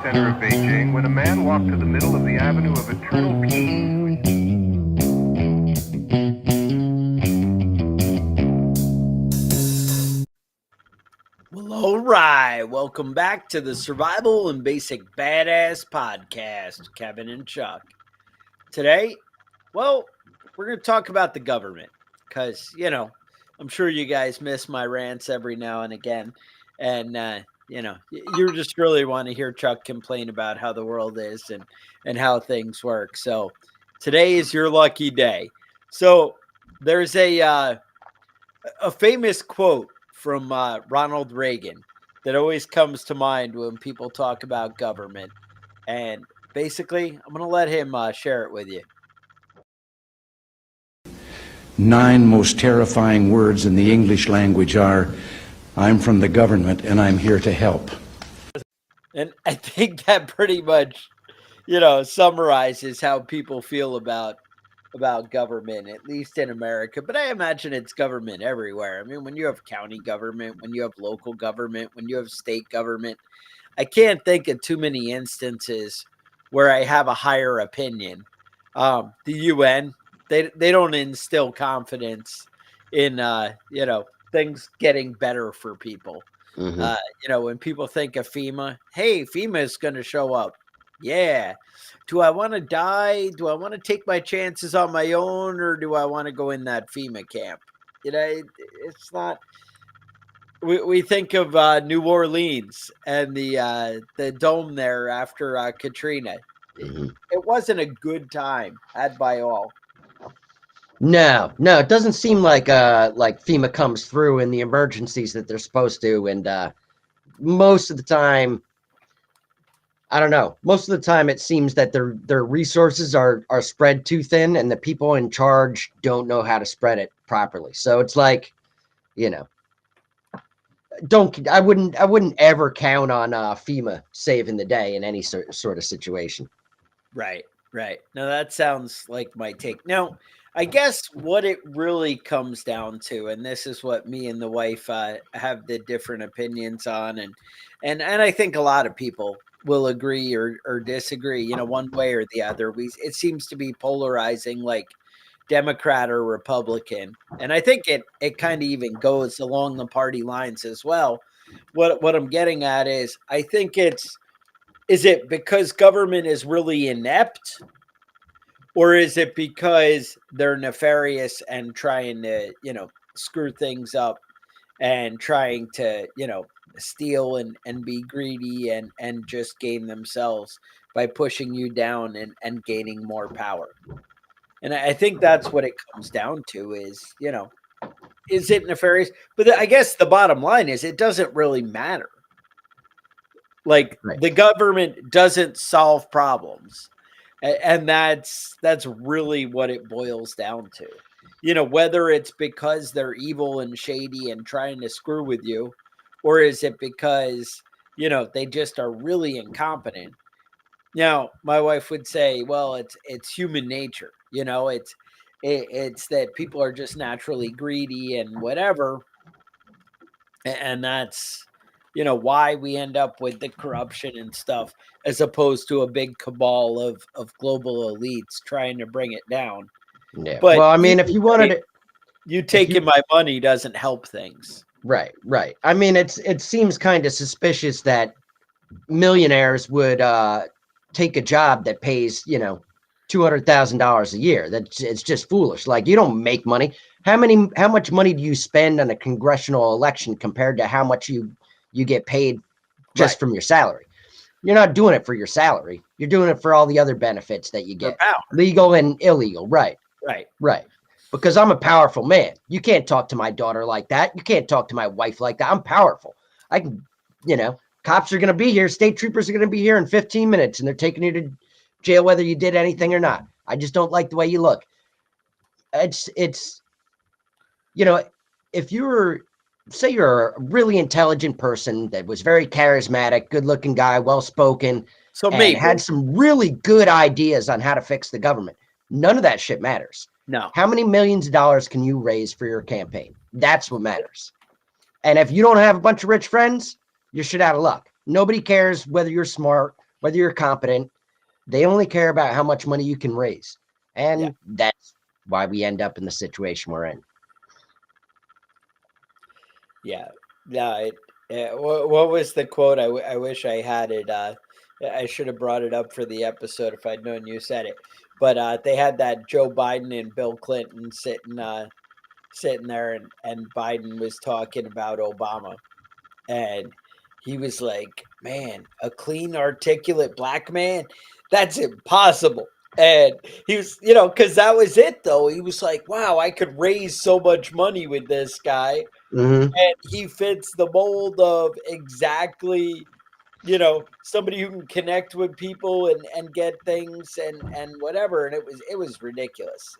center of Beijing when a man walked to the middle of the Avenue of Eternal Peace. Well, all right. Welcome back to the Survival and Basic Badass Podcast, Kevin and Chuck. Today, well, we're going to talk about the government because, I'm sure you guys miss my rants every now and again. And, you just really want to hear Chuck complain about how the world is and how things work. So today is your lucky day. So there's a famous quote from Ronald Reagan that always comes to mind when people talk about government. And basically, I'm going to let him share it with you. 9 most terrifying words in the English language are, I'm from the government and I'm here to help. And I think that pretty much, summarizes how people feel about government, at least in America. But I imagine it's government everywhere. I mean, when you have county government, when you have local government, when you have state government, I can't think of too many instances where I have a higher opinion. The UN, they don't instill confidence in things getting better for people. Mm-hmm. When people think of FEMA, hey, FEMA is going to show up. Yeah. Do I want to die? Do I want to take my chances on my own, or do I want to go in that FEMA camp? It's not. We think of New Orleans and the dome there after Katrina. Mm-hmm. It wasn't a good time had by all. No, it doesn't seem like FEMA comes through in the emergencies that they're supposed to, and most of the time, I don't know. Most of the time, it seems that their resources are spread too thin, and the people in charge don't know how to spread it properly. So it's like, I wouldn't ever count on FEMA saving the day in any sort of situation. Right. Now that sounds like my take. Now, I guess what it really comes down to, and this is what me and the wife have the different opinions on, and I think a lot of people will agree or disagree, one way or the other. It seems to be polarizing, like Democrat or Republican, and I think it kind of even goes along the party lines as well. What I'm getting at is, I think is it because government is really inept, or is it because they're nefarious and trying to, screw things up and trying to, steal and be greedy and just gain themselves by pushing you down and gaining more power? And I think that's what it comes down to is, is it nefarious? But I guess the bottom line is it doesn't really matter. Like, Right. The government doesn't solve problems. And that's really what it boils down to. Whether it's because they're evil and shady and trying to screw with you, or is it because, they just are really incompetent. Now, my wife would say, well, it's human nature. It's that people are just naturally greedy and whatever. And that's, why we end up with the corruption and stuff, as opposed to a big cabal of global elites trying to bring it down. Yeah. But well, I mean, if you wanted to, you taking my money doesn't help things. Right. I mean, it seems kind of suspicious that millionaires would take a job that pays, $200,000 a year. It's just foolish. Like, you don't make money. How much money do you spend on a congressional election compared to how much you get paid just from your salary? You're not doing it for your salary. You're doing it for all the other benefits that you get, legal and illegal. Right. Because I'm a powerful man. You can't talk to my daughter like that. You can't talk to my wife like that. I'm powerful. I can, cops are going to be here. State troopers are going to be here in 15 minutes, and they're taking you to jail whether you did anything or not. I just don't like the way you look. It's if say you're a really intelligent person that was very charismatic, good-looking guy, well-spoken, so and maybe had some really good ideas on how to fix the government, none of that shit matters. No. How many millions of dollars can you raise for your campaign? That's what matters. And if you don't have a bunch of rich friends, you're shit out of luck. Nobody cares whether you're smart whether you're competent. They only care about how much money you can raise. And Yeah. that's why we end up in the situation we're in. Yeah. Yeah. What was the quote? I wish I had it. I should have brought it up for the episode if I'd known you said it. But they had that Joe Biden and Bill Clinton sitting there, and Biden was talking about Obama, and he was like, "Man, a clean, articulate black man, that's impossible." And he was, because that was it, though. He was like, "Wow, I could raise so much money with this guy." Mm-hmm. And he fits the mold of exactly, somebody who can connect with people and get things and whatever. And it was ridiculous.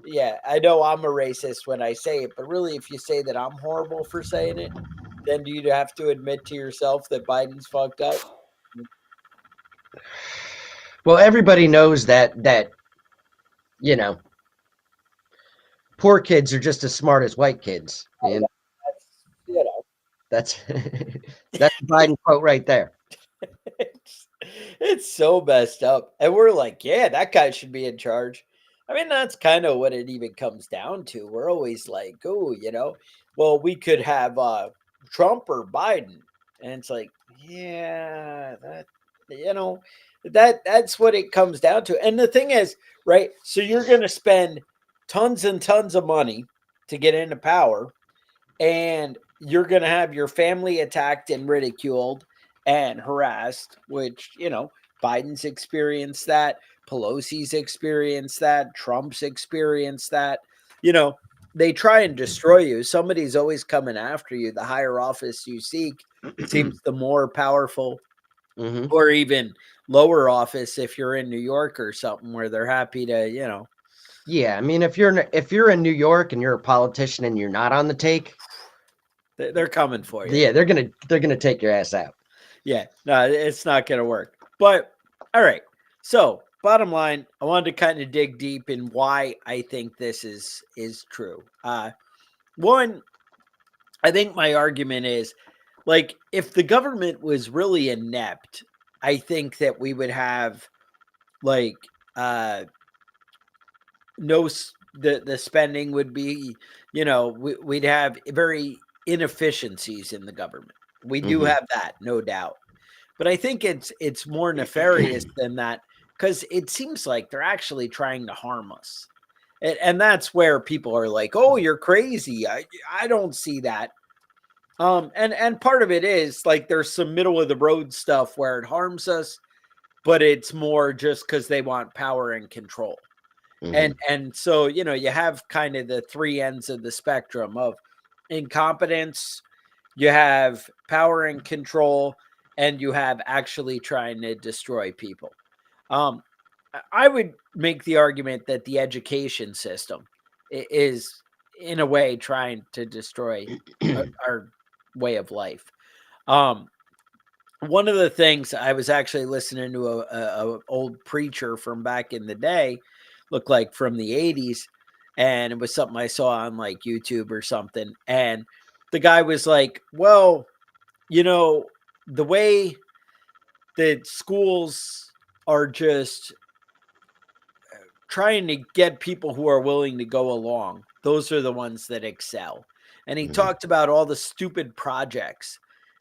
Yeah, I know I'm a racist when I say it, but really, if you say that I'm horrible for saying it, then do you have to admit to yourself that Biden's fucked up? Well, everybody knows that you know poor kids are just as smart as white kids. Oh, And that's, you know, that's that's the Biden quote right there. it's, it's so messed up. And we're like, yeah, that guy should be in charge. I mean, that's kind of what it even comes down to. We're always like, oh, well, we could have Trump or Biden. And it's like, yeah, you know, that's what it comes down to. And the thing is, right? So you're going to spend tons and tons of money to get into power, and you're going to have your family attacked and ridiculed and harassed, which, Biden's experienced that, Pelosi's experienced that, Trump's experienced that. You know, they try and destroy you. Somebody's always coming after you. The higher office you seek seems the more powerful, Mm-hmm. or even lower office if you're in New York or something where they're happy to. Yeah, I mean, if you're in New York and you're a politician and you're not on the take, They're coming for you. yeah, they're gonna take your ass out. Yeah, no, it's not going to work. But all right. So, bottom line, I wanted to kind of dig deep in why I think this is true. One, I think my argument is, like, if the government was really inept, I think that we would have, like, no the spending would be, we'd have very inefficiencies in the government. We do Mm-hmm. have that, no doubt. But I think it's more nefarious than that, because it seems like they're actually trying to harm us. And that's where people are like, "Oh, you're crazy." I don't see that. And part of it is like there's some middle of the road stuff where it harms us, but it's more just because they want power and control. Mm-hmm. And so, you have kind of the three ends of the spectrum of incompetence, you have power and control, and you have actually trying to destroy people. Um, I would make the argument that the education system is, in a way, trying to destroy our way of life. Um, One of the things, I was actually listening to a old preacher from back in the day, looked like from the 80s, and it was something I saw on like YouTube or something. And the guy was like, well, you know, the way that schools are just trying to get people who are willing to go along, those are the ones that excel. And he Mm-hmm. talked about all the stupid projects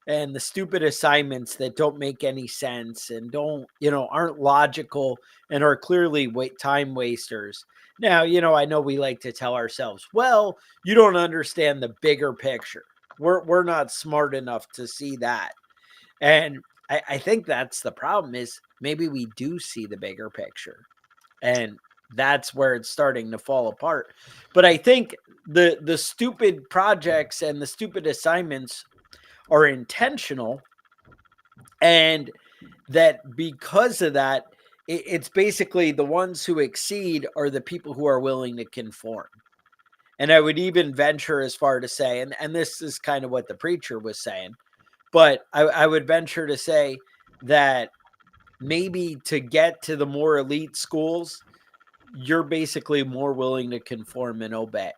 and the stupid assignments that don't make any sense and aren't logical and are clearly time wasters. Now, I know we like to tell ourselves, well, you don't understand the bigger picture. We're not smart enough to see that. And I think that's the problem, is maybe we do see the bigger picture. And that's where it's starting to fall apart. But I think the stupid projects and the stupid assignments are intentional, and that because of that, it's basically the ones who exceed are the people who are willing to conform. And I would even venture as far to say, and this is kind of what the preacher was saying, but I would venture to say that maybe to get to the more elite schools, you're basically more willing to conform and obey.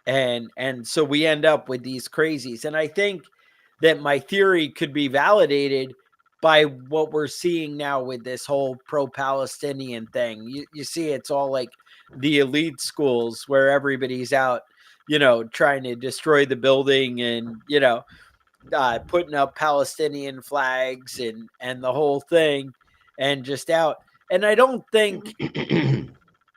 And so we end up with these crazies. And I think that my theory could be validated by what we're seeing now with this whole pro-Palestinian thing. You see it's all like the elite schools where everybody's out, trying to destroy the building and, putting up Palestinian flags and the whole thing and just out. And I don't think,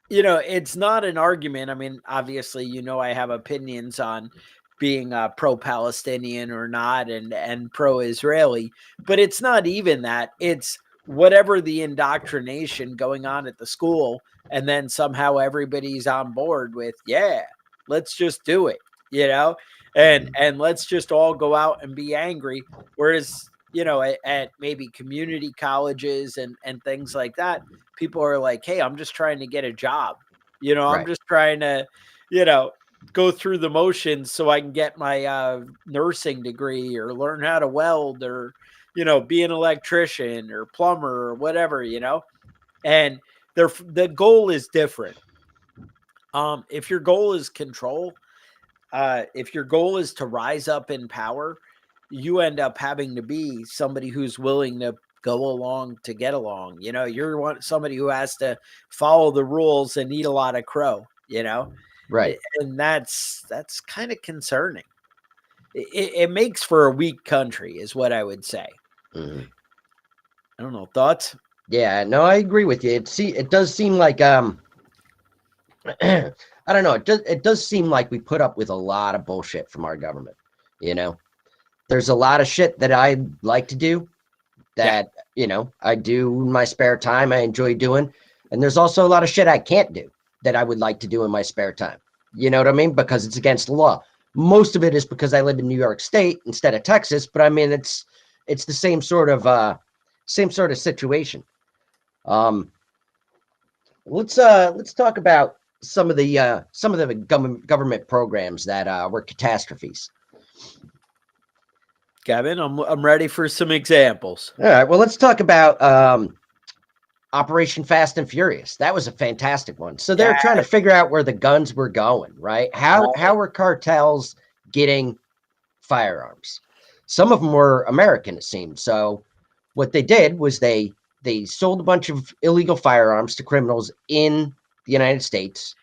it's not an argument. I mean, obviously, I have opinions on being pro-Palestinian or not and pro-Israeli, but it's not even that. It's whatever the indoctrination going on at the school, and then somehow everybody's on board with, yeah, let's just do it, and let's just all go out and be angry. Whereas, at maybe community colleges and things like that, people are like, hey, I'm just trying to get a job. I'm Right. just trying to, go through the motions so I can get my nursing degree or learn how to weld or, be an electrician or plumber or whatever, and the goal is different. If your goal is control, if your goal is to rise up in power, you end up having to be somebody who's willing to go along to get along. You're somebody who has to follow the rules and eat a lot of crow. Right. And that's kind of concerning. It makes for a weak country, is what I would say. Hmm. I don't know, thoughts. Yeah, no, I agree with you. It does seem like I don't know. It does seem like we put up with a lot of bullshit from our government. There's a lot of shit that I like to do that I do in my spare time. I enjoy doing, and there's also a lot of shit I can't do that I would like to do in my spare time. You know what I mean? Because it's against the law. Most of it is because I live in New York State instead of Texas, but I mean it's the same sort of situation. Um, let's talk about some of the government programs that were catastrophes. Kevin, I'm ready for some examples. All right, well, let's talk about Operation Fast and Furious. That was a fantastic one. So they're trying to figure out where the guns were going, right? How were cartels getting firearms? Some of them were American, it seemed. So what they did was they sold a bunch of illegal firearms to criminals in the United States.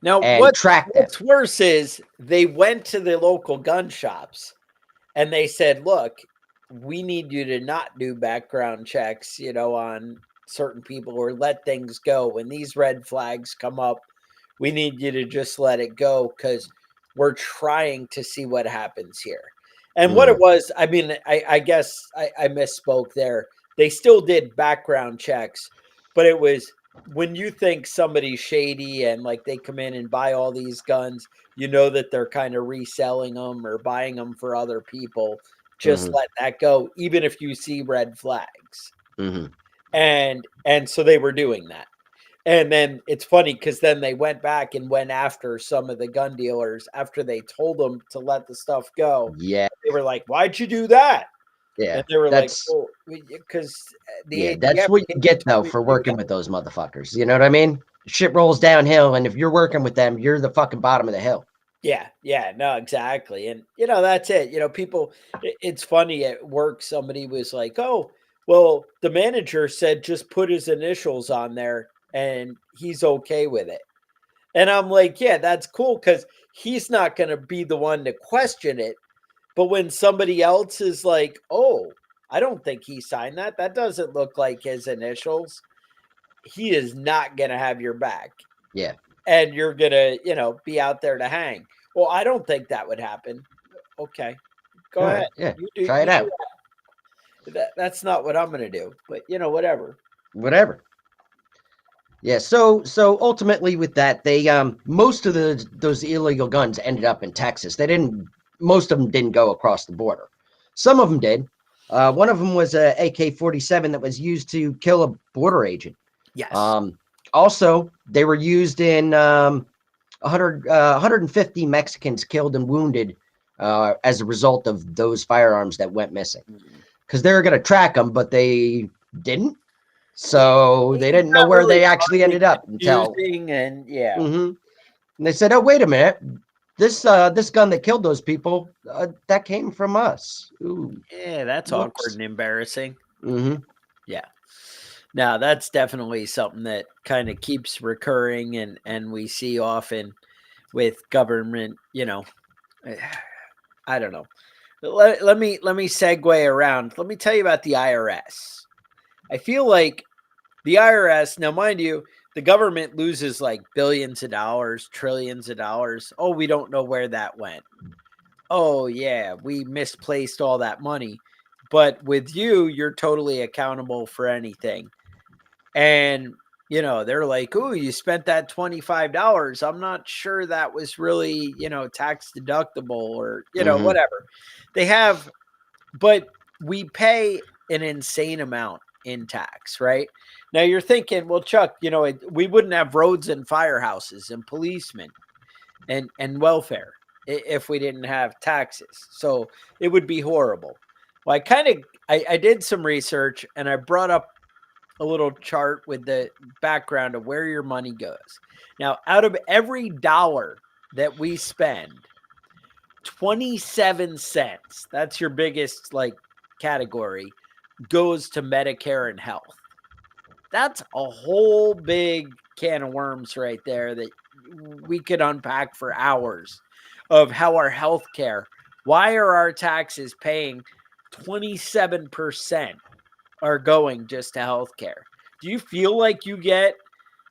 Now, and tracked them. what's worse is they went to the local gun shops and they said, look, we need you to not do background checks, on certain people or let things go. When these red flags come up, we need you to just let it go because we're trying to see what happens here. And what it was, I mean, I guess I misspoke there. They still did background checks, but it was when you think somebody's shady and like they come in and buy all these guns, that they're kind of reselling them or buying them for other people. Just let that go, even if you see red flags. And so they were doing that. And then it's funny because then they went back and went after some of the gun dealers after they told them to let the stuff go. Yeah. They were like, why'd you do that? Yeah. And they were like, well, because that's what you get though for working with those motherfuckers. You know what I mean? Shit rolls downhill, and if you're working with them, you're the fucking bottom of the hill. Yeah, no, exactly. And that's it. People, it's funny at work, somebody was like, oh, well, the manager said just put his initials on there and he's okay with it. And I'm like, yeah, that's cool because he's not going to be the one to question it. But when somebody else is like, oh, I don't think he signed that. That doesn't look like his initials. He is not going to have your back. Yeah. And you're going to, be out there to hang. Well, I don't think that would happen. Okay. Go ahead. Yeah. Try it out. That's not what I'm going to do. But, whatever. Yeah, so ultimately with that, they most of those illegal guns ended up in Texas. Most of them didn't go across the border. Some of them did. One of them was a AK-47 that was used to kill a border agent. Yes. Also, they were used in 150 Mexicans killed and wounded as a result of those firearms that went missing. Because they were going to track them, but they didn't. So they didn't know where they actually ended up until. And yeah. And they said, "Oh, wait a minute! This gun that killed those people that came from us." Ooh. Yeah, that's awkward and embarrassing. Mm-hmm. Yeah. Now that's definitely something that kind of keeps recurring, and we see often with government, eh, I don't know. Let me segue around. Let me tell you about the IRS. I feel like the IRS, now mind you, the government loses like billions of dollars, trillions of dollars. Oh, we don't know where that went. Oh yeah, we misplaced all that money. But with you, you're totally accountable for anything. And they're like, "Oh, you spent that $25. I'm not sure that was really, tax deductible or, Mm-hmm. whatever." They have, but we pay an insane amount in tax, right? Now you're thinking, well, Chuck, we wouldn't have roads and firehouses and policemen and welfare if we didn't have taxes. So it would be horrible. Well, I did some research and I brought up a little chart with the background of where your money goes. Now, out of every dollar that we spend, 27 cents, that's your biggest like category, goes to Medicare and health. That's a whole big can of worms right there that we could unpack for hours of how our health care, why are our taxes paying 27% are going just to healthcare? Do you feel like you get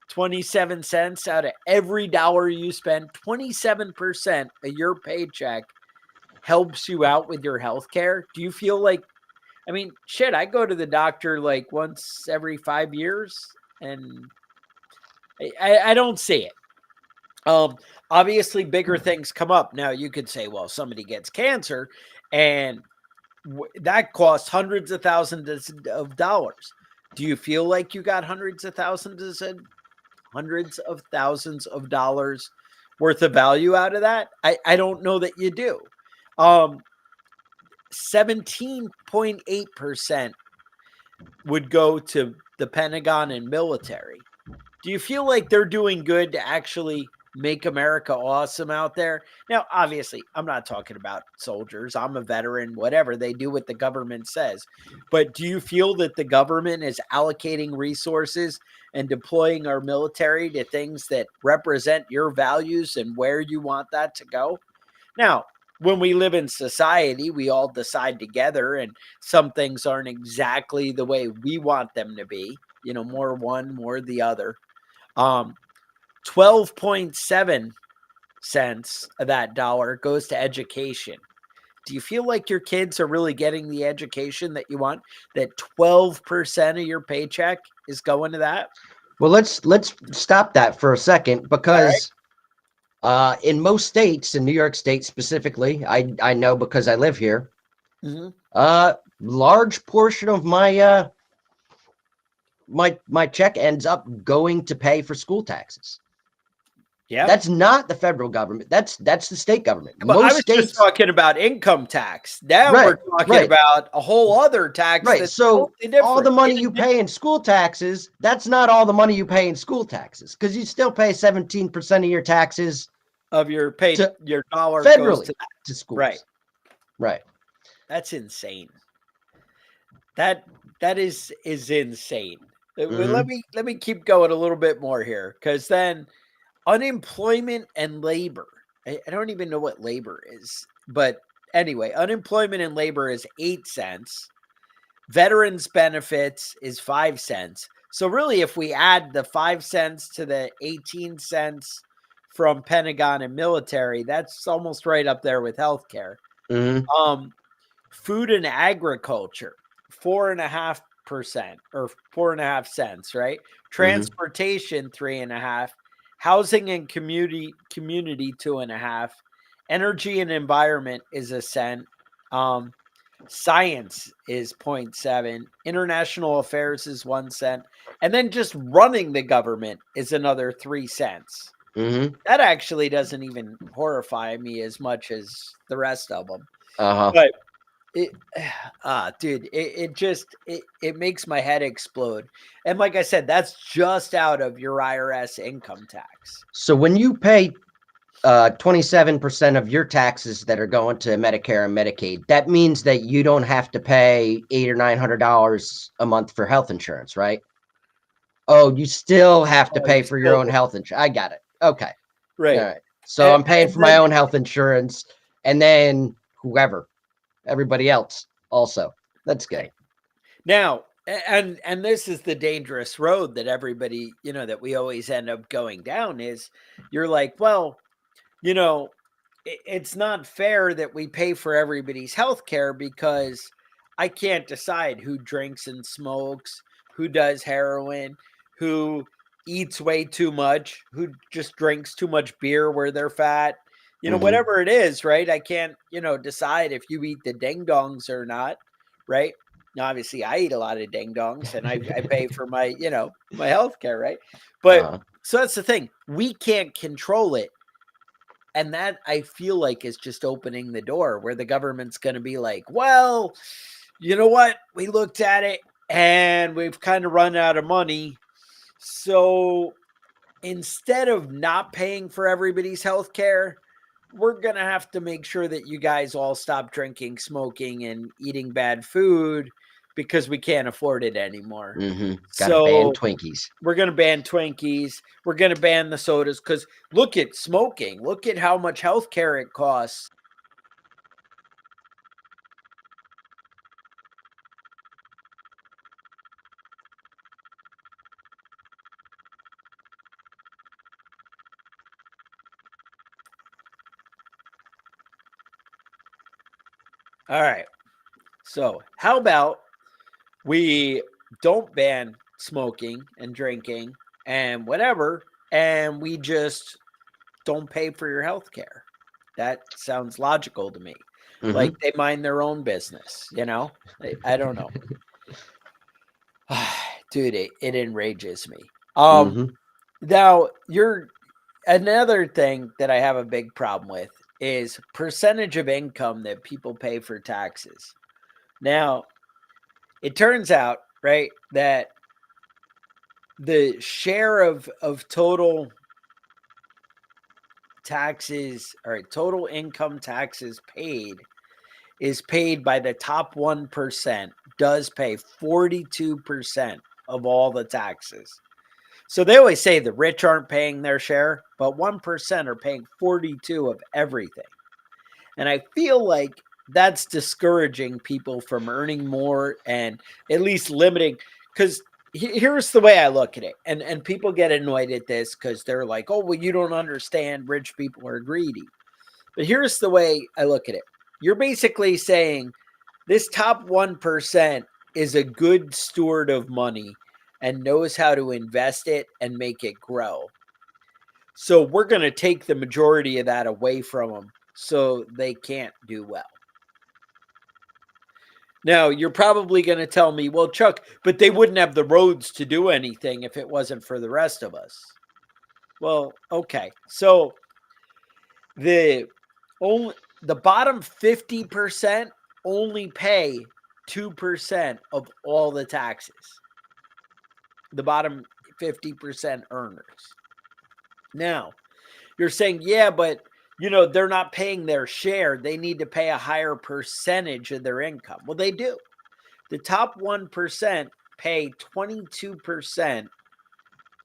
27 cents out of every dollar you spend? 27% of your paycheck helps you out with your healthcare? Do you feel like, I mean, shit, I go to the doctor like once every 5 years and I don't see it. Um, Obviously, bigger things come up. Now, you could say, well, somebody gets cancer and that costs hundreds of thousands of dollars. Do you feel like you got hundreds of thousands of dollars worth of value out of that? I don't know that you do. 17.8% would go to the Pentagon and military. Do you feel like they're doing good to actually make America awesome out there? Now, obviously, I'm not talking about soldiers. I'm a veteran, whatever. They do what the government says. But do you feel that the government is allocating resources and deploying our military to things that represent your values and where you want that to go? Now, when we live in society, we all decide together, and some things aren't exactly the way we want them to be, more one, more the other. 12.7 cents of that dollar goes to education. Do you feel like your kids are really getting the education that you want? That 12% of your paycheck is going to that? Well, let's stop that for a second, All right. because in most states, in New York State specifically, I know because I live here. Mm-hmm. Large portion of my check ends up going to pay for school taxes. Yeah. That's not the federal government. That's the state government. But I Most was just states, talking about income tax. Now we're right, talking right, about a whole other tax right. that's So totally different. all the money you pay in school taxes, that's not all the money you pay in school taxes, because you still pay 17% of your taxes of your pay, to your dollar goes federally to that. to schools. Right. Right. That's insane. That is insane. Well, Mhm. let me keep going a little bit more here, because then unemployment and labor. I don't even know what labor is, but anyway, unemployment and labor is 8 cents. Veterans benefits is 5 cents. So really, if we add the 5 cents to the 18 cents from Pentagon and military, that's almost right up there with healthcare. Mhm. Food and agriculture, 4.5% or 4.5 cents, right? Mhm. Transportation, 3.5. Housing and community 2.5. Energy and environment is a cent. Science is 0.7. International affairs is 1 cent. And then just running the government is another 3 cents. Mhm. That actually doesn't even horrify me as much as the rest of them. Uh-huh. But it, dude, it makes my head explode. And like I said, that's just out of your IRS income tax. So when you pay 27% of your taxes that are going to Medicare and Medicaid. That means that you don't have to pay $800 or $900 a month for health insurance, right? Oh, you still have to Oh, pay you for your still own do. health insurance. I got it. Okay. All Right. right. So I'm paying And for my then own health insurance, and then everybody else also. That's good. right. Now, and this is the dangerous road that everybody, that we always end up going down is you're like, well, you know, it's not fair that we pay for everybody's health care because I can't decide who drinks and smokes, who does heroin, who eats way too much, who just drinks too much beer where they're fat, Mhm. whatever it is, right? I can't, decide if you eat the ding dongs or not, right? Now, obviously, I eat a lot of ding dongs and I pay for my, my health care, right? But Uh-huh. so that's the thing. We can't control it, and that I feel like is just opening the door where the government's going to be like, well, you know what? We looked at it and we've kind of run out of money. So instead of not paying for everybody's health care, we're going to have to make sure that you guys all stop drinking, smoking, and eating bad food because we can't afford it anymore. Gotta ban So Twinkies. we're going to ban Twinkies. We're going to ban the sodas because look at smoking. Look at how much health care it costs. All right. So, how about we don't ban smoking and drinking and whatever, and we just don't pay for your health care? That sounds logical to me. Like Mhm. they mind their own business, I don't know. Dude, it enrages me. Mhm. Now you're another thing that I have a big problem with is percentage of income that people pay for taxes. Now, it turns out, right, that the share of total taxes or total income taxes paid is paid by the top 1%, does pay 42% of all the taxes. So they always say the rich aren't paying their share, but 1% are paying 42 of everything. And I feel like that's discouraging people from earning more and at least limiting, because here's the way I look at it. And people get annoyed at this because they're like, oh, well, you don't understand. Rich people are greedy. But here's the way I look at it. You're basically saying this top 1% is a good steward of money and knows how to invest it and make it grow. So we're going to take the majority of that away from them so they can't do well. Now, you're probably going to tell me, well, Chuck, but they wouldn't have the roads to do anything if it wasn't for the rest of us. Well, okay. So the only the bottom 50% only pay 2% of all the taxes. The bottom 50% earners. Now, you're saying, yeah, but they're not paying their share. They need to pay a higher percentage of their income. Well, they do. The top 1% pay 22%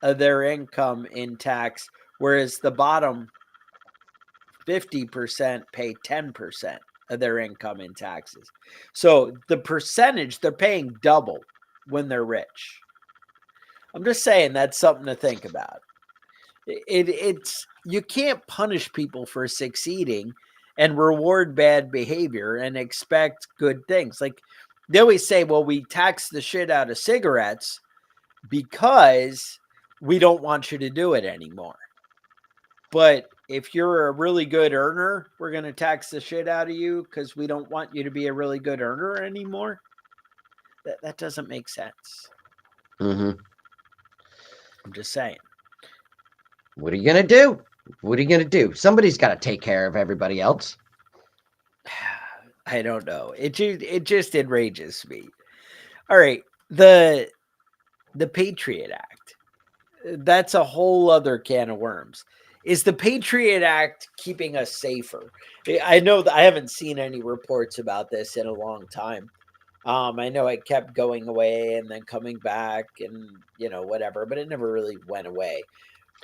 of their income in tax, whereas the bottom 50% pay 10% of their income in taxes. So the percentage, they're paying double when they're rich. I'm just saying that's something to think about. It's you can't punish people for succeeding and reward bad behavior and expect good things. Like they always say, well, we tax the shit out of cigarettes because we don't want you to do it anymore. But if you're a really good earner, we're going to tax the shit out of you because we don't want you to be a really good earner anymore. That doesn't make sense. Mhm. I'm just saying. What are you gonna do? What are you gonna do? Somebody's got to take care of everybody else. I don't know. It just enrages me. All right, the Patriot Act. That's a whole other can of worms. is the Patriot Act keeping us safer? I know that I haven't seen any reports about this in a long time. I know it kept going away and then coming back and whatever, but it never really went away.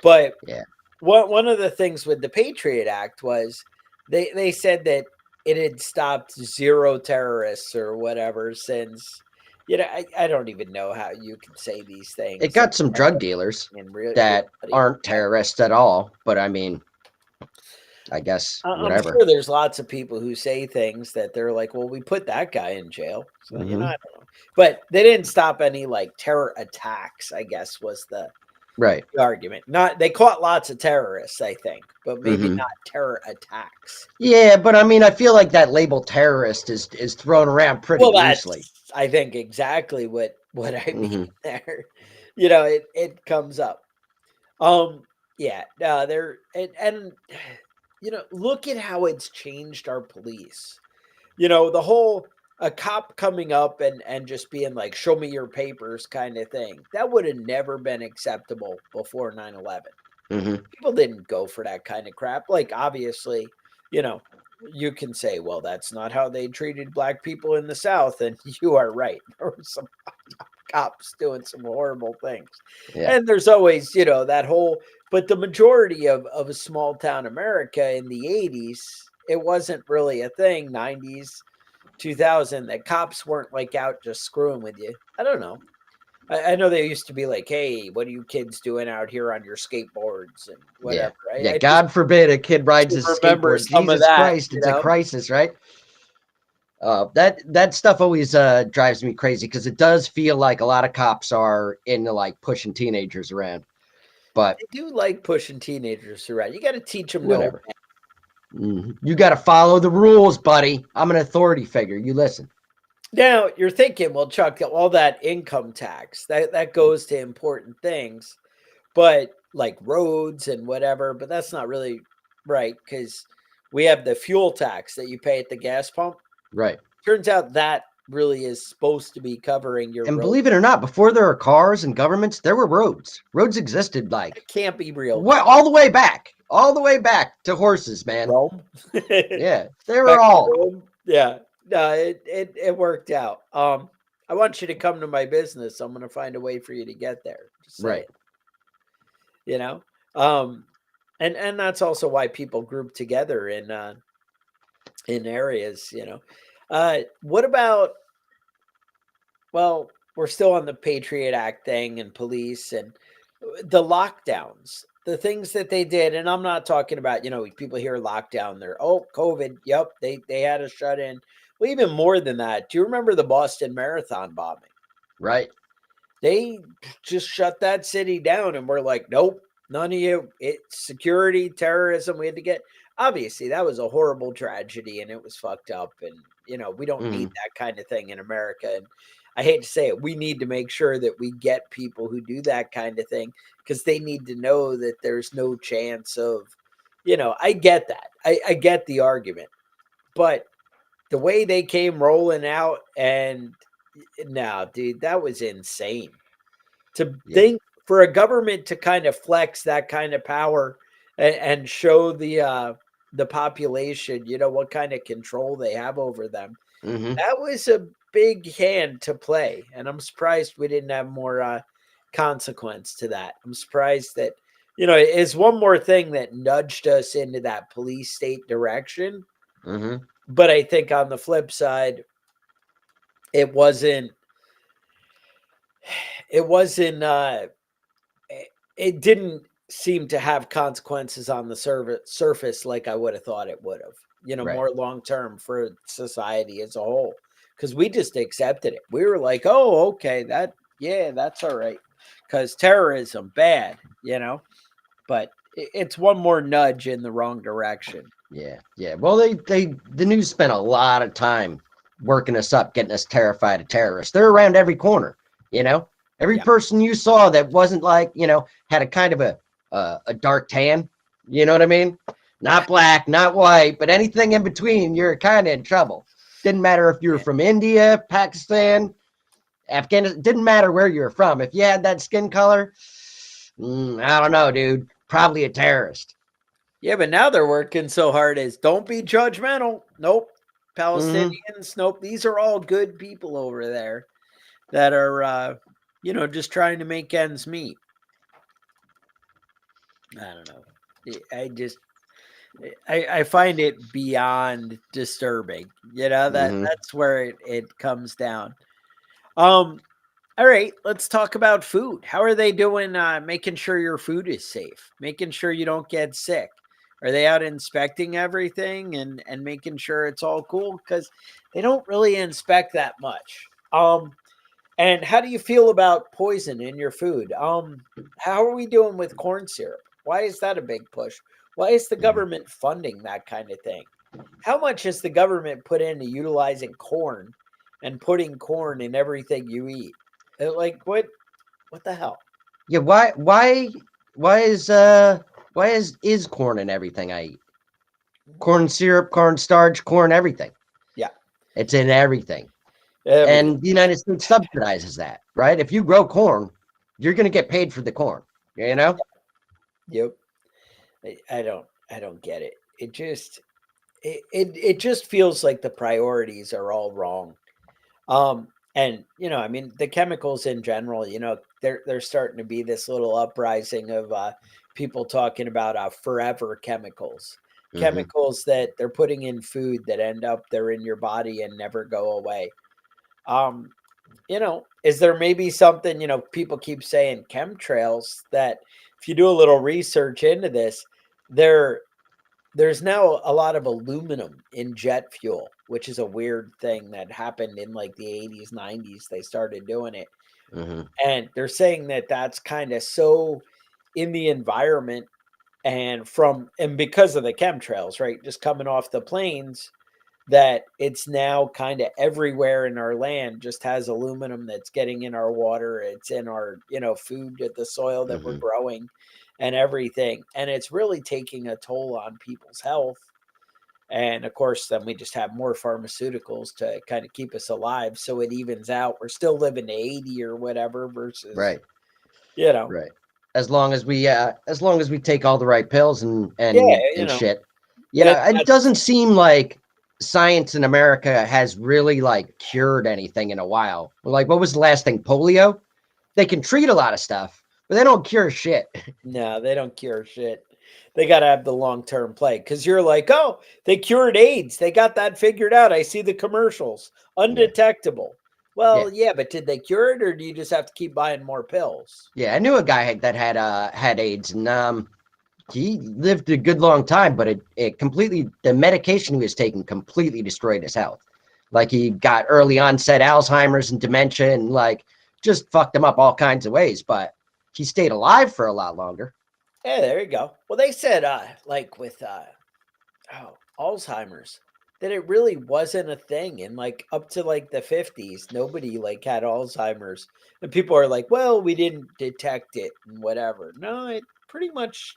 But Yeah. one of the things with the Patriot Act was they said that it had stopped 0 terrorists or whatever since I don't even know how you can say these It things got some drug dealers in that reality. aren't terrorists at all, but I mean, I guess I'm whatever. sure there's lots of people who say things that they're like, well, we put that guy in jail. So, Mhm. I don't know. But they didn't stop any like terror attacks, I guess was the Right. argument. Not they caught lots of terrorists, I think, but maybe Mhm. not terror attacks. Yeah, but I mean, I feel like that label terrorist is thrown around pretty Well, loosely. that's I think exactly what I mean Mhm. there. It comes up. Yeah, there and look at how it's changed our police. The whole a cop coming up and just being like, "Show me your papers," kind of thing. That would have never been acceptable before 9/11. Mhm. People didn't go for that kind of crap. Like, obviously, you know, you can say, "Well, that's not how they treated black people in the South," and you are right. There were some cops doing some horrible things. Yeah. And there's always, that whole but the majority of a small town America in the 80s, it wasn't really a thing. 90s, 2000, that cops weren't like out just screwing with you. I don't know. I know they used to be like, hey, what are you kids doing out here on your skateboards and Yeah. whatever. Yeah. I just God forbid a kid rides his remember skateboard. some of Jesus that, Christ, it's a crisis, right? That stuff always drives me crazy because it does feel like a lot of cops are into like pushing teenagers around. But They do like pushing teenagers around. You got to teach them no. whatever. You got to follow the rules, buddy. I'm an authority figure. You listen. Now you're thinking, well, Chuck, all that income tax that goes to important things, but like roads and whatever. But that's not really right because we have the fuel tax that you pay at the gas pump. Right. Turns out that really is supposed to be covering your And road. believe it or not, before there were cars and governments, there were roads. Roads existed like It can't be real. all the way back to horses, man. Rome. Yeah, they were Back to all Rome. Yeah. No, it worked out. I want you to come to my business. I'm gonna find a way for you to get there. Just saying. right. You know? Um, and that's also why people group together in areas, What about well, we're still on the Patriot Act thing and police and the lockdowns, the things that they did, and I'm not talking about, people hear lockdown, they're COVID. Yep, they had us shut in. Well, even more than that, do you remember the Boston Marathon bombing? Right. They just shut that city down and we're like, nope, none of you. It's security, terrorism. We had to get obviously that was a horrible tragedy and it was fucked up. And we don't need that kind of thing in America. And I hate to say it, we need to make sure that we get people who do that kind of thing because they need to know that there's no chance of, I get that. I get the argument. But the way they came rolling out and no, dude, that was insane. To Yeah. think for a government to kind of flex that kind of power and show the population, what kind of control they have over them. Mm-hmm. That was a big hand to play, and I'm surprised we didn't have more consequence to that. I'm surprised that it's one more thing that nudged us into that police state direction. Mm-hmm. But I think on the flip side, it wasn't it wasn't it didn't seem to have consequences on the surface like I would have thought it would have, Right. more long term for society as a whole. Because we just accepted it. We were like, oh, okay, that's all right. Because terrorism, bad, but it's one more nudge in the wrong direction. Yeah. Yeah. Well, the news spent a lot of time working us up, getting us terrified of terrorists. They're around every corner, Every Yeah. person you saw that wasn't like, had a kind of a dark tan, you know what I mean? Not black, not white, but anything in between, you're kind of in trouble. Didn't matter if you were from India, Pakistan, Afghanistan, didn't matter where you were from. If you had that skin color, I don't know, dude, probably a terrorist. Yeah, but now they're working so hard as don't be judgmental. Nope. Hmm. Palestinians, nope. These are all good people over there that are, just trying to make ends meet. I don't know. I just, I find it beyond disturbing. Hmm. That's where it comes down. Um, all right, let's talk about food. How are they doing making sure your food is safe, making sure you don't get sick? Are they out inspecting everything and making sure it's all cool? Because they don't really inspect that much. And how do you feel about poison in your food? How are we doing with corn syrup? Why is that a big push? Why is the Hmm. government funding that kind of thing? How much has the government put into utilizing corn and putting corn in everything you eat? Like what the hell? Yeah. Why is corn in everything I eat? Corn syrup, corn starch, corn everything. Yeah, It's in everything. everything. And the United States subsidizes that, right? If you grow corn, you're going to get paid for the corn, you know? Yep. I don't get it. It just feels like the priorities are all wrong. And I mean, the chemicals in general, they're starting to be this little uprising of people talking about forever chemicals, Hmm. chemicals that they're putting in food that end up they're in your body and never go away. Um, is there maybe something, people keep saying chemtrails that if you do a little research into this, there there's now a lot of aluminum in jet fuel, which is a weird thing that happened in like the 80s, 90s. They started doing it. Hmm. And they're saying that that's kind of so in the environment and because of the chemtrails, right? Just coming off the planes, that it's now kind of everywhere in our land just has aluminum that's getting in our water. It's in our, food, at the soil that we're Hmm. growing and everything. And it's really taking a toll on people's health. And of course, then we just have more pharmaceuticals to kind of keep us alive. So it evens out. We're still living to 80 or whatever versus, Right. you know, Right. As long as we take all the right pills and yeah, shit. and It doesn't seem like science in America has really like cured anything in a while. Like what was the last thing? Polio? They can treat a lot of stuff, but they don't cure shit. no, they don't cure shit. They got to have the long term play because you're like, oh, they cured AIDS. They got that figured out. I see the commercials, Yeah. undetectable. Yeah. Well, yeah, but did they cure it or do you just have to keep buying more pills? Yeah, I knew a guy that had AIDS, and he lived a good long time, but it completely, the medication he was taking completely destroyed his health. Like he got early onset Alzheimer's and dementia, and like just fucked him up all kinds of ways. But he stayed alive for a lot longer. Yeah, there you go. Well, they said, like with Alzheimer's, that it really wasn't a thing. And like up to like the 50s, nobody like had Alzheimer's. And people are like, well, we didn't detect it and whatever. No, it pretty much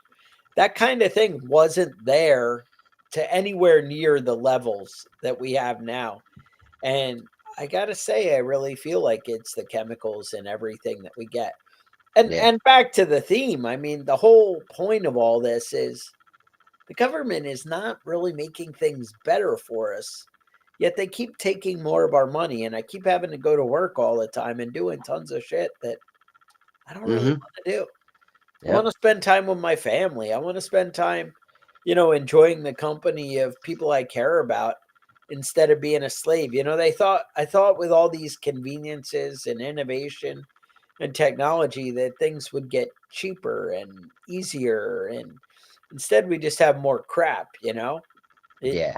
that kind of thing wasn't there to anywhere near the levels that we have now. And I gotta say, I really feel like it's the chemicals and everything that we get. And Yeah. and back to the theme, I mean, the whole point of all this is the government is not really making things better for us, yet they keep taking more of our money, and I keep having to go to work all the time and doing tons of shit that I don't really Mm-hmm. want to do. I want Yep. to spend time with my family. I want to spend time, enjoying the company of people I care about instead of being a slave. I thought with all these conveniences and innovation and technology that things would get cheaper and easier and instead we just have more crap. It Yeah.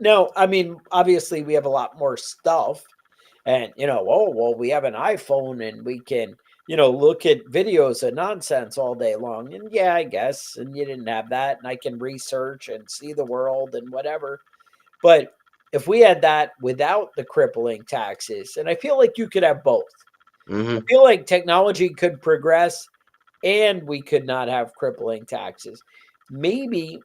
No, I mean, obviously we have a lot more stuff and oh well we have an iPhone and we can look at videos of nonsense all day long and yeah I guess and you didn't have that and I can research and see the world and whatever but if we had that without the crippling taxes and I feel like you could have both. I Mm-hmm. feel like technology could progress and we could not have crippling taxes. Maybe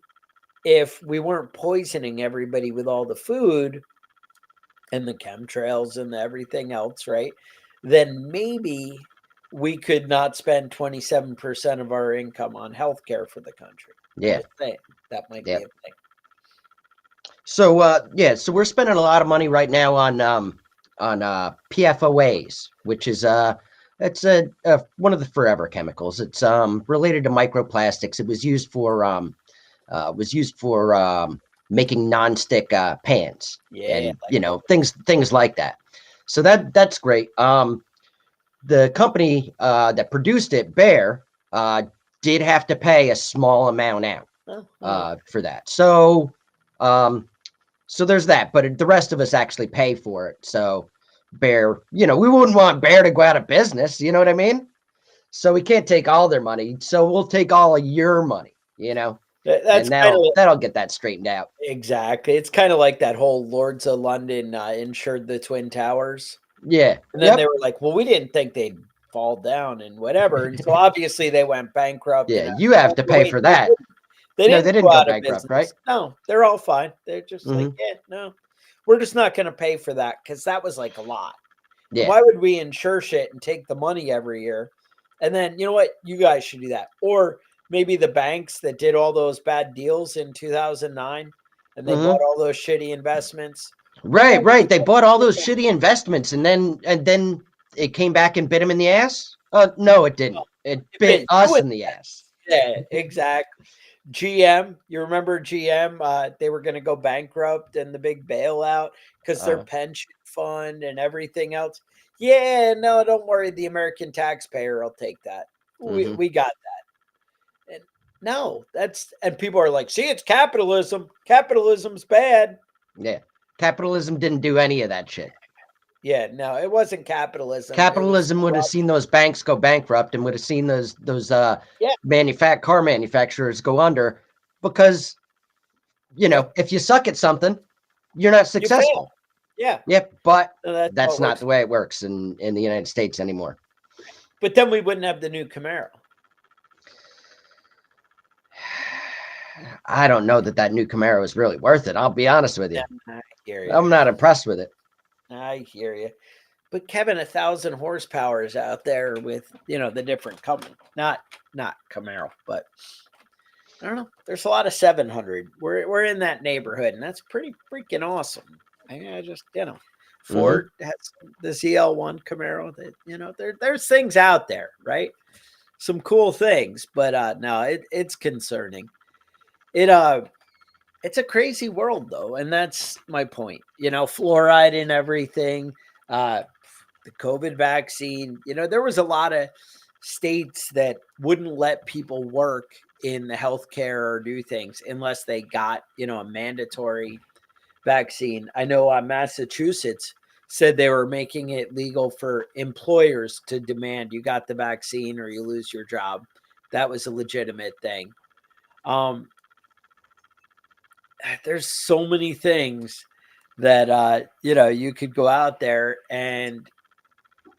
if we weren't poisoning everybody with all the food and the chemtrails and everything else, right? Then maybe we could not spend 27% of our income on healthcare for the country. Yeah. Just saying, that might Yep. be a thing. So yeah, so we're spending a lot of money right now on PFOAs, which is it's one of the forever chemicals. It's related to microplastics. It was used for making nonstick pans Yeah, and like things like that. So that's great. The company that produced it, Bear, did have to pay a small amount out for that. So there's that, but the rest of us actually pay for it. So Bear, we wouldn't want Bear to go out of business. You know what I mean? So we can't take all their money. So we'll take all of your money, that's and kind of that'll get that straightened out. exactly. It's kind of like that whole Lords of London insured the Twin Towers. Yeah. And then they Yep. were like, well, we didn't think they'd fall down and whatever. And so obviously they went bankrupt. Yeah. And You have to pay wait, for that. they No, didn't they didn't go go out of bankrupt, right? business. No, they're all fine. They're just like, Mhm. yeah, no, we're just not going to pay for that because that was like a lot. Yeah. Why would we insure shit and take the money every year? And then, you know what? You guys should do that. Or maybe the banks that did all those bad deals in 2009 and they bought Mhm. all those shitty investments. Right. They bought all those shitty investments, and then it came back and bit them in the ass. No, it didn't. It bit us in the ass. Yeah, exactly. GM, you remember GM? They were going to go bankrupt and the big bailout because their Uh, pension fund and everything else. Yeah, no, don't worry. The American taxpayer will take that. mhm. We got that. And no, and people are like, see, it's capitalism. Capitalism's bad. Yeah. Capitalism didn't do any of that shit. Yeah, no, it wasn't capitalism. It was Capitalism would have seen those banks go bankrupt and would have seen those yeah, car manufacturers go under because yeah, if you suck at something, you're not you fail. successful. Yeah, Yep, but no, that's how that's it not works. the way it works in the United States anymore. But then we wouldn't have the new Camaro. I don't know that new Camaro is really worth it. I'll be honest with you. I hear you. I'm not impressed with it. I hear you. But Kevin, 1,000 horsepower is out there with the different company, not Camaro, but I don't know. There's a lot of 700. We're in that neighborhood, and that's pretty freaking awesome. I just Ford has the ZL1 Camaro. That there's things out there, right? Some cool things, but no, it's concerning. It's a crazy world though, and that's my point. Fluoride and everything. The COVID vaccine, there was a lot of states that wouldn't let people work in the healthcare or do things unless they got, a mandatory vaccine. I know Massachusetts said they were making it legal for employers to demand you got the vaccine or you lose your job. That was a legitimate thing. There's so many things that you could go out there and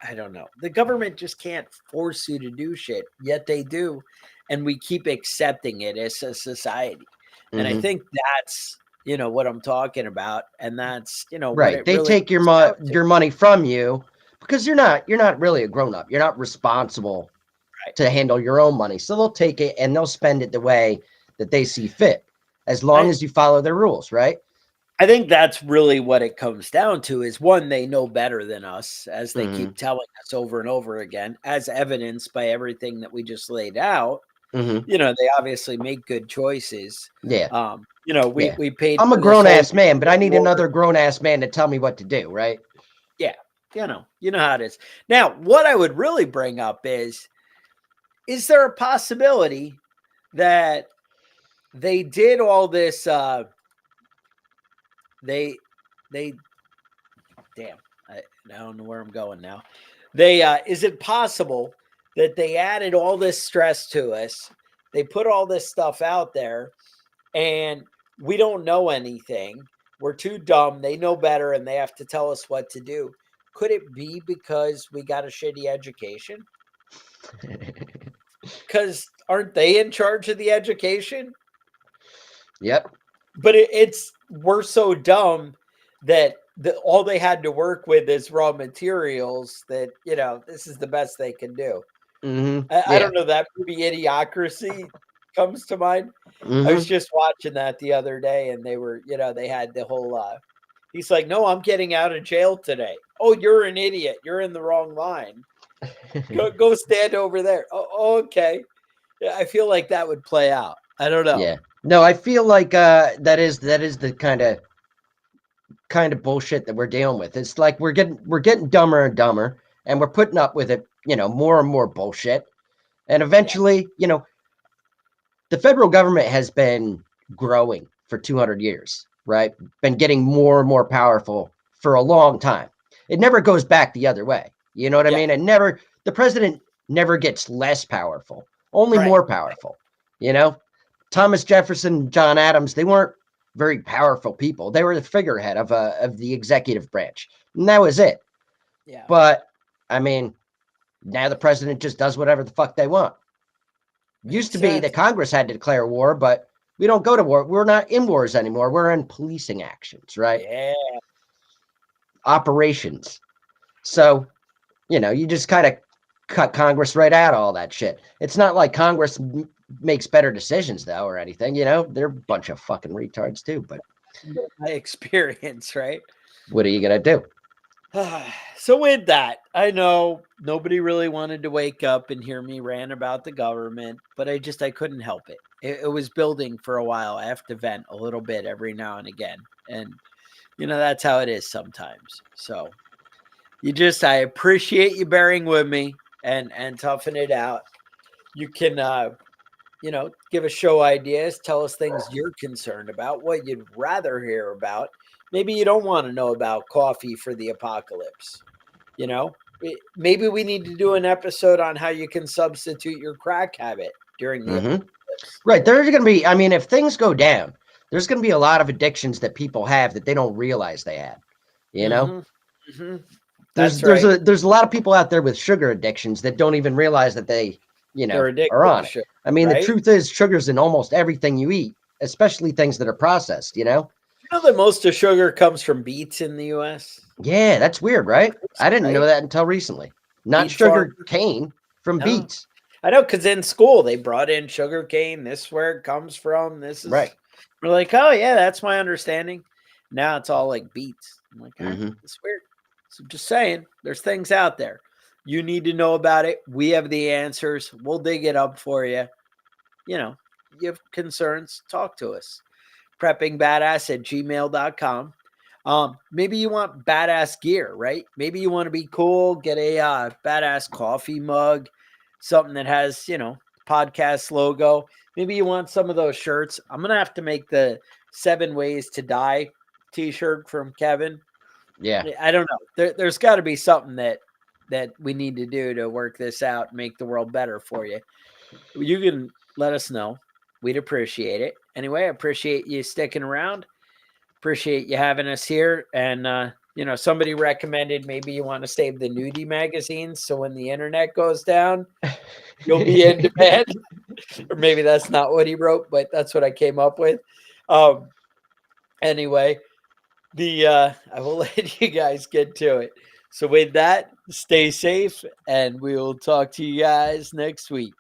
I don't know. The government just can't force you to do shit, yet they do. And we keep accepting it as a society. And I Mhm. think that's, what I'm talking about. And that's, what Right. it They really take comes down to. your money from you because you're not really a grown up. You're not responsible Right. to handle your own money. So they'll take it and they'll spend it the way that they see fit, as long as you follow their rules, right? I think that's really what it comes down to is one, they know better than us, as they keep telling us over and over again, as evidenced by everything that we just laid out. Mm-hmm. They obviously make good choices. Yeah. Yeah. We paid I'm a for this grown whole ass man, but I need war. another grown ass man to tell me what to do, right? Yeah, you know how it is. Now, what I would really bring up is there a possibility that they did all this they damn, I don't know where I'm going now. They is it possible that they added all this stress to us? They put all this stuff out there and we don't know anything. We're too dumb. They know better and they have to tell us what to do. Could it be because we got a shitty education? Because aren't they in charge of the education? Yep. But we're so dumb that all they had to work with is raw materials that, this is the best they can do. Mm-hmm. I don't know. That movie Idiocracy, comes to mind. I Mhm. was just watching that the other day, and they were, they had the whole. He's like, "No, I'm getting out of jail today." Oh, you're an idiot. You're in the wrong line. Go stand over there. Oh, okay. Yeah, I feel like that would play out. I don't know. Yeah. No, I feel like that is the kind of bullshit that we're dealing with. It's like we're getting dumber and dumber, and we're putting up with it, more and more bullshit. And eventually, the federal government has been growing for 200 years, right? Been getting more and more powerful for a long time. It never goes back the other way. You know what I Yeah. mean? The president never gets less powerful, only Right. more powerful. Thomas Jefferson, John Adams, they weren't very powerful people. They were the figurehead of the executive branch, and that was it. Yeah. But I mean, now the president just does whatever the fuck they want. Used Makes to be sense. that Congress had to declare war, but we don't go to war. We're not in wars anymore. We're in policing actions, right? Yeah. Operations. So, you just kind of cut Congress right out of all that shit. It's not like Congress makes better decisions, though, or anything. They're a bunch of fucking retards, too. But My experience, right? what are you going to do? So with that, I know nobody really wanted to wake up and hear me rant about the government, but I couldn't help it. It was building for a while. I have to vent a little bit every now and again. And that's how it is sometimes. So I appreciate you bearing with me and toughing it out. You can give us show ideas, tell us things you're concerned about, what you'd rather hear about. Maybe you don't want to know about coffee for the apocalypse. Maybe we need to do an episode on how you can substitute your crack habit during the Mm-hmm. apocalypse. Right. There's going to be, I mean, if things go down, there's going to be a lot of addictions that people have that they don't realize they had. You know, Mm-hmm. there's That's there's right. a there's a lot of people out there with sugar addictions that don't even realize that they, They're addicted are on to it. sugar, I mean, the right? truth is sugar's in almost everything you eat, especially things that are processed, You know that most of sugar comes from beets in the U.S.? Yeah, that's weird, right? I didn't know Right? that until recently. Not Beet farm. sugar cane from No. beets. I know, because in school they brought in sugar cane. This is where it comes from. Right. We're like, oh yeah, that's my understanding. Now it's all like beets. I'm like, Mm-hmm. it's weird. So just saying, there's things out there. You need to know about it. We have the answers. We'll dig it up for you. You have concerns, talk to us. Preppingbadass@gmail.com. Maybe you want badass gear, right? Maybe you want to be cool, get a badass coffee mug, something that has, podcast logo. Maybe you want some of those shirts. I'm going to have to make the 7 Ways to Die t-shirt from Kevin. Yeah. I don't know. There's got to be something that we need to do to work this out and make the world better for you. You can let us know. We'd appreciate it. Anyway, I appreciate you sticking around. Appreciate you having us here. And, somebody recommended maybe you want to save the nudie magazines. So when the internet goes down, you'll be in demand. Or maybe that's not what he wrote, but that's what I came up with. Anyway, I will let you guys get to it. So with that, stay safe, and we will talk to you guys next week.